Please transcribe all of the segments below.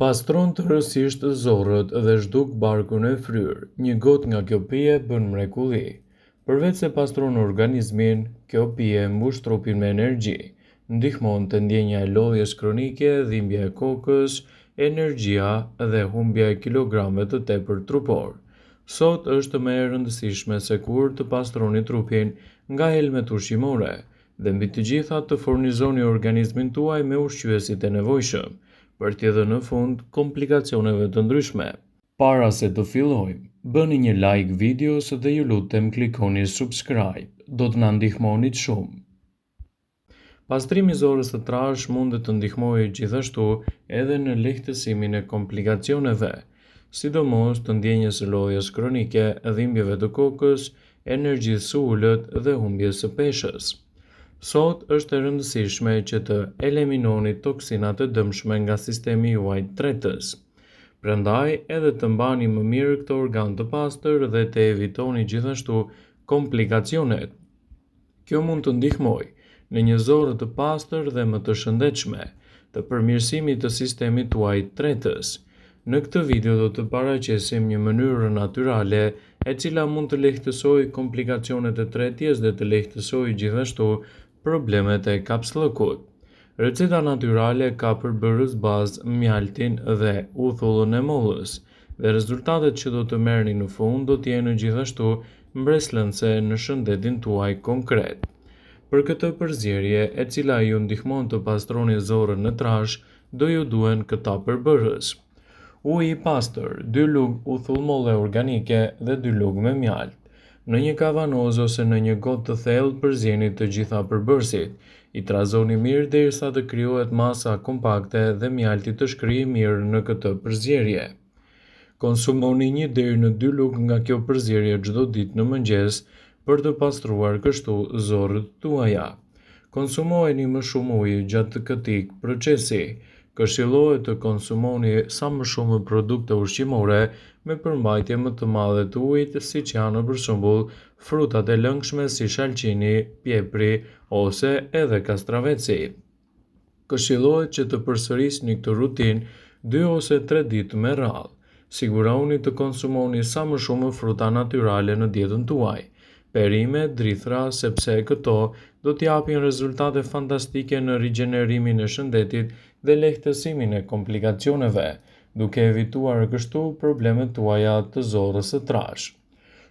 Pastron tërësisht zorrët dhe zhduk barkun e fryrë. Një gotë nga kjo pije bën mrekulli. Përveç se pastron organizmin, kjo pije mbush trupin me energji, ndihmon te ndjenja e lodhjes kronike, dhimbja e kokës, energjia dhe humbja e kilogramëve të tepërt trupor. Sot është më e rëndësishme se kur të pastroni trupin nga helmet ushqimore dhe mbi të gjitha të furnizoni organizmin tuaj me ushqyesit e nevojshëm për t'i dhënë në fund komplikacioneve të ndryshme. Para se të fillojmë, bëni një like videos dhe ju lutem klikoni subscribe, do të na ndihmonit shumë. Pastrimi i zorrës së trash mund të ndihmojë gjithashtu edhe në lehtësimin e komplikacioneve, sidomos të ndjenjes së lodhjes kronike, dhimbjeve të kokës, energjisë së ulët dhe humbjes së peshës. Sot është e rëndësishme që të eliminoni toksinat e dëmshme nga sistemi juaj tretës. Prandaj edhe të mbani më mirë këtë organ të pastër dhe të evitoni gjithashtu komplikacionet. Kjo mund të ndihmojë në një zorrë të pastër dhe më të shëndetshme, të përmirësimit të sistemit tuaj tretës. Në këtë video do të paraqesim një mënyrë natyrale e cila mund të lehtësojë komplikacionet e tretjes dhe të lehtësojë gjithashtu problemet e kapsllëkut. Receta natyrale ka përbërës bazë mjaltin dhe uthullën e mollës, dhe rezultatet që do të merrni në fund do të jenë gjithashtu mbreslënse në shëndetin tuaj konkret. Për këtë përzierje, e cila ju ndihmon të pastroni zorrën në trash, do ju duhen këta përbërës: uji i pastër, 2 lugë uthullmolle organike dhe 2 lugë me mjalt. Në një kavanozë ose në një gotë të thellë përzieni të gjitha përbërësit. I trazoni mirë derisa të krijohet masa kompakte dhe mjalti të shkrijë mirë në këtë përzierje. Konsumoni 1 deri në 2 lugë nga kjo përzierje çdo ditë në mëngjes për të pastruar kështu zorrët tuaja. Konsumojeni më shumë ujë gjatë këtij procesi. Këshillohet të konsumoni sa më shumë produkte ushqimore me përmbajtje më të madhe të ujit, siç janë për shembull frutat e lëngshme si shalqini, piepri ose edhe kastraveci. Këshillohet që të përsërisni këtë rutinë 2 ose 3 ditë me radhë. Sigurohuni të konsumoni sa më shumë fruta natyrale në dietën tuaj, perime, drithra, sepse këto do t'japin rezultate fantastike në rigjenerimin e shëndetit dhe lehtësimin e komplikacioneve, duke evituar kështu problemet tuaja të zorrës së trash.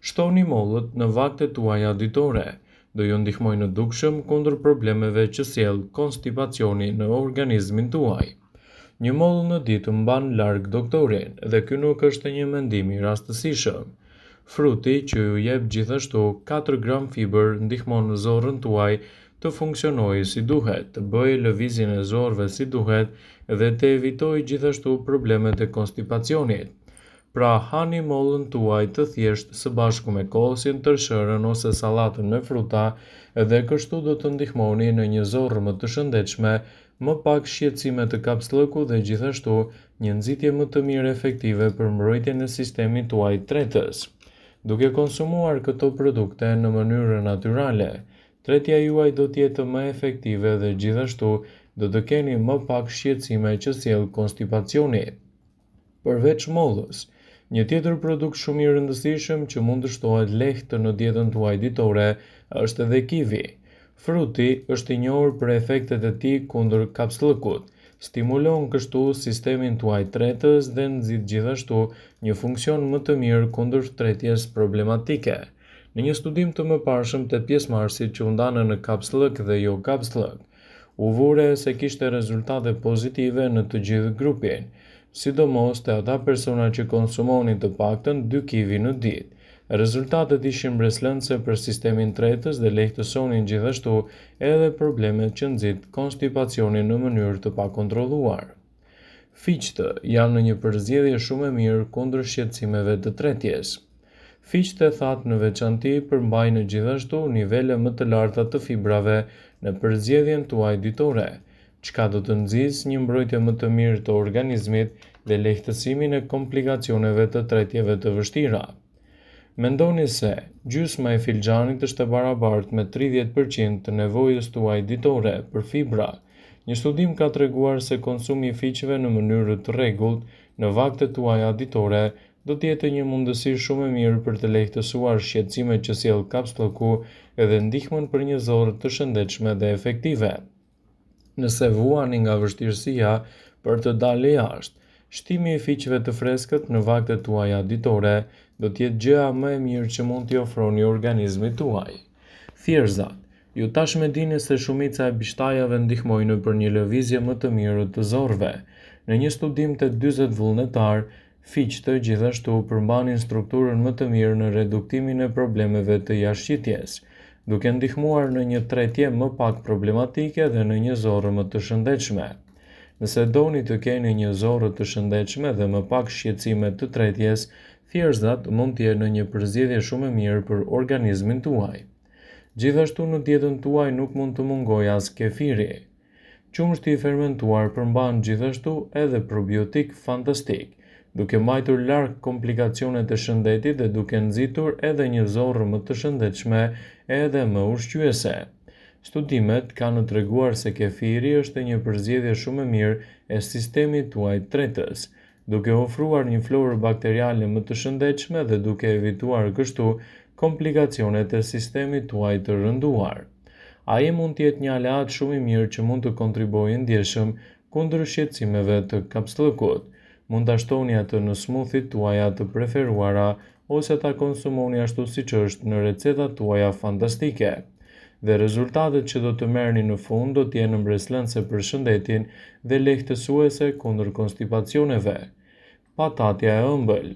Shtoni mollët në vaktet tuaja ditore, do ju ndihmojnë në dukshëm kundër problemeve që sjell konstipacioni në organizmin tuaj. Një mollë në ditë mban larg doktorin dhe ky nuk është një mendim i rastësishëm. Fruti që ju jep gjithashtu 4 gram fiber ndihmon zorrën tuaj të funksionojë si duhet, të bëjë lëvizjen e zorrëve si duhet dhe të evitojë gjithashtu problemet e konstipacionit. Pra hani mollën tuaj të thjeshtë së bashku me kosin, tërshërën ose sallatën me fruta dhe kështu do të ndihmoni në një zorrë më të shëndetshme, më pak shqetësime të kapsllëkut dhe gjithashtu një nxitje më të mirë efektive për mbrojtjen e sistemit tuaj tretës. Duke konsumuar këto produkte në mënyrë natyrale, tretja juaj do të jetë më efektive dhe gjithashtu do të keni më pak shqetësime që sjell konstipacioni. Përveç mollës, një tjetër produkt shumë i rëndësishëm që mund të shtohet lehtë në dietën tuaj ditore është edhe kivi. Fruti është i njohur për efektet e tij kundër kapsllëkut, stimulon kështu sistemin tuaj tretës dhe nxit gjithashtu një funksion më të mirë kundër tretjes problematike. Në një studim të mëparshëm të pjesëmarrësit që u ndanën në kapsllëk dhe jo kapsllëk, u vure se kishte rezultate pozitive në të gjithë grupin, sidomos te ata persona që konsumonin të paktën 2 kivi në ditë. Rezultatet ishin mbreslënse për sistemin tretës dhe lehtësonin gjithashtu edhe problemet që nxit konstipacionin në mënyrë të pakontrolluar. Fiqtë janë në një përzgjedhje shumë e mirë kundër shqetësimeve të tretjes. Fiqtë e thatë në veçanti përmbajnë gjithashtu nivele më të larta të fibrave në përzgjedhjen tuaj ditore, çka do të nxjisë një mbrojtje më të mirë të organizmit dhe lehtësimin e komplikacioneve të tretjeve të vështira. Mendoni se gjysma e filxhanit është e barabartë me 30% të nevojës tuaj ditore për fibra, Një studim ka treguar se konsumi i fiqeve në mënyrë të rregullt në vaktet tuaja ditore do të jetë një mundësi shumë e mirë për të lehtësuar shqetësimet që sjell kapslloku edhe ndihmën për një zorë të shëndetshme dhe efektive. Nëse vuani nga vështirësia për të dalë jashtë, shtimi i fiqeve të freskët në vaktet tuaja ditore do të jetë gjëja më e mirë që mund t'i ofroni organizmit tuaj. Thjerëzat. Ju tashmë dini se shumica e bishtajave ndihmojnë për një lëvizje më të mirë të zorrëve. Në një studim të 40 vullnetar, fiqtë gjithashtu përmbanin strukturën më të mirë në reduktimin e problemeve të jashtëqitjes, duke ndihmuar në një tretje më pak problematike dhe në një zorrë më të shëndetshme. Nëse doni të keni një zorrë të shëndetshme dhe më pak shqetësime të tretjes, thjerëzat mund të jenë një përzgjedhje shumë e mirë për organizmin tuaj. Gjithashtu në dietën tuaj nuk mund të mungojë as kefiri. Qumshti i fermentuar përmban gjithashtu edhe probiotik fantastik, duke mbajtur larg komplikacionet e shëndetit dhe duke nxitur edhe një zorrë më të shëndetshme edhe më ushqyese. Studimet kanë treguar se kefiri është një përzgjedhje shumë e mirë e sistemit tuaj tretës, duke ofruar një florë bakteriale më të shëndetshme dhe duke evituar kështu komplikacionet e sistemit tuaj të rënduar. Ai mund të jetë një aleat shumë i mirë që mund të kontribuojë ndjeshëm kundër shqetësimeve të kapslëkut. Mund ta shtoni atë në smoothie tuaja të preferuara ose ta konsumoni ashtu siç është në recetat tuaja fantastike. Dhe rezultatet që do të merrni në fund do të jenë mbreslënëse për shëndetin dhe lehtësuese kundër konstipacioneve. Patatja e ëmbël.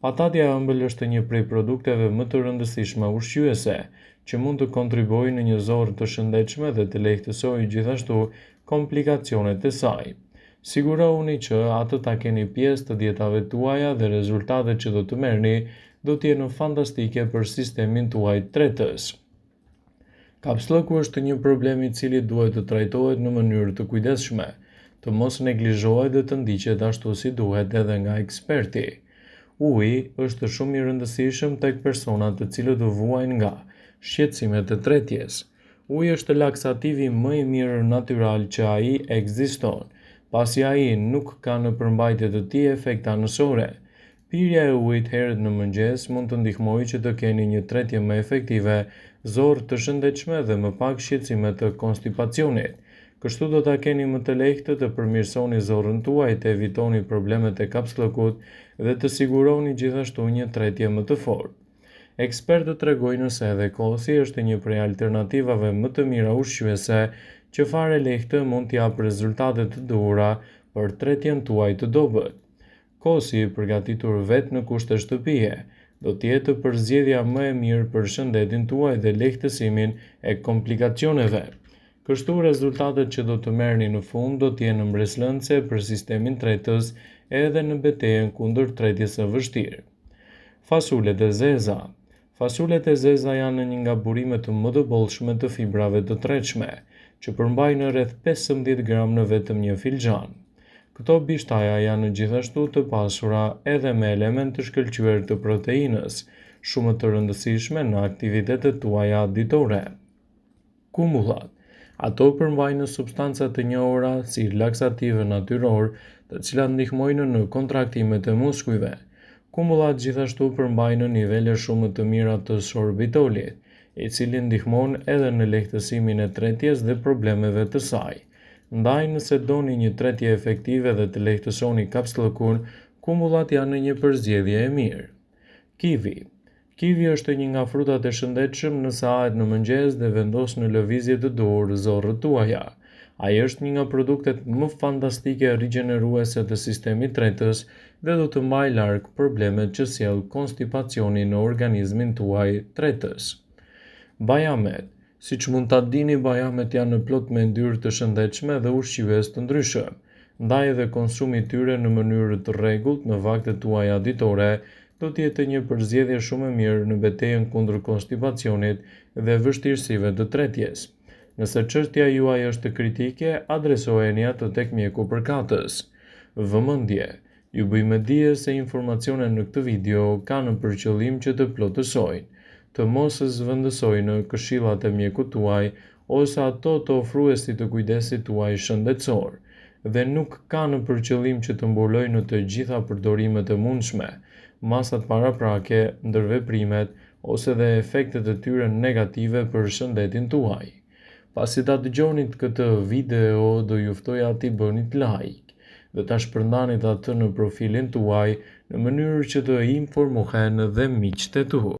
Patatja e ëmbël është një prej produkteve më të rëndësishme ushqyese, që mund të kontribuojë në një zorrë të shëndetshme dhe të lehtësojë gjithashtu komplikacionet e saj. Sigurohuni që atë ta keni pjesë të dietave tuaja dhe rezultatet që do të merrni do të jenë fantastike për sistemin tuaj tretës. Kapslloku është një problem i cili duhet të trajtohet në mënyrë të kujdesshme, të mos neglizhohet dhe të ndiqet ashtu si duhet edhe nga eksperti. Uji është shumë i rëndësishëm tek personat të cilët vuajnë nga shqetësimet e tretjes. Uji është laksativi më i mirë natyral që ai ekziston, pasi ai nuk ka në përmbajtje të tij efekte anësore. Pirja e ujit herët në mëngjes mund të ndihmojë që të keni një tretje më efektive, zorë të shëndetshme dhe më pak shqetësime të konstipacionit. Kështu do ta keni më të lehtë të përmirësoni zorrën tuaj, të evitoni problemet e kapslëkut dhe të siguroni gjithashtu një tretje më të fortë. Ekspertët tregojnë se edhe kosi është një prej alternativave më të mira ushqyese që fare lehtë mund të japë rezultate të duhura për tretjen tuaj të dobët. Kosi i përgatitur vetë në kushte shtëpie do të jetë përzgjedhja më e mirë për shëndetin tuaj dhe lehtësimin e komplikacioneve. Kështu rezultatet që do të merrni në fund do të jenë mbreslënëse për sistemin tretës edhe në betejën kundër tretjes së vështirë. Fasulet e zeza. Fasulet e zeza janë një nga burimet më të bollshme të fibrave të tretshme, që përmbajnë rreth 15 gram në vetëm një filxhan. Këto bishtaja janë gjithashtu të pasura edhe me element të shkëlqyer të proteinës, shumë të rëndësishme në aktivitetet tuaja ditore. Kumullat. Ato përmbajnë substanca të njohura si laksativë natyror, të cilat ndihmojnë në kontraktimet e muskujve. Kumullat gjithashtu përmbajnë nivele shumë të mira të sorbitolit, i cili ndihmon edhe në lehtësimin e tretjes dhe problemeve të saj. Ndaj nëse doni një tretje efektive dhe të lehtësoni kapslëkun, kumullat janë një përzgjedhje e mirë. Kivi. Kivi është një nga frutat e shëndetshëm nëse hahet në mëngjes dhe vendos në lëvizje të duhur zorrët tuaja. Ai është një nga produktet më fantastike rigjeneruese të sistemit tretës dhe do të mbajë larg problemet që sjell konstipacioni në organizmin tuaj tretës. Bajamet. Siç mund ta dini, bajamet janë plot me yndyrë të shëndetshme dhe ushqyes të ndryshëm. Ndaj edhe konsumi i tyre në mënyrë të rregullt në vaktet tuaja ditore do të jetë një përzgjedhje shumë e mirë në betejën kundër konstipacionit dhe vështirësive të tretjes. Nëse çështja juaj është kritike, adresoheni atë tek mjeku përkatës. Vëmendje. Ju bëjmë dije se informacionet në këtë video kanë për qëllim që të plotësojnë, të mos zëvendësojnë këshillat e mjekut tuaj ose ato të ofruesit të kujdesit tuaj shëndetësor, dhe nuk ka në përqëllim që të mburojë në të gjitha përdorimet e mundshme, masat paraprake, ndërveprimet ose dhe efektet e tyre negative për shëndetin tuaj. Pasi ta dëgjonit këtë video, do ju ftoja t'i bënit like dhe ta shpërndanit atë në profilin tuaj në mënyrë që të informohen dhe miqtë e tu.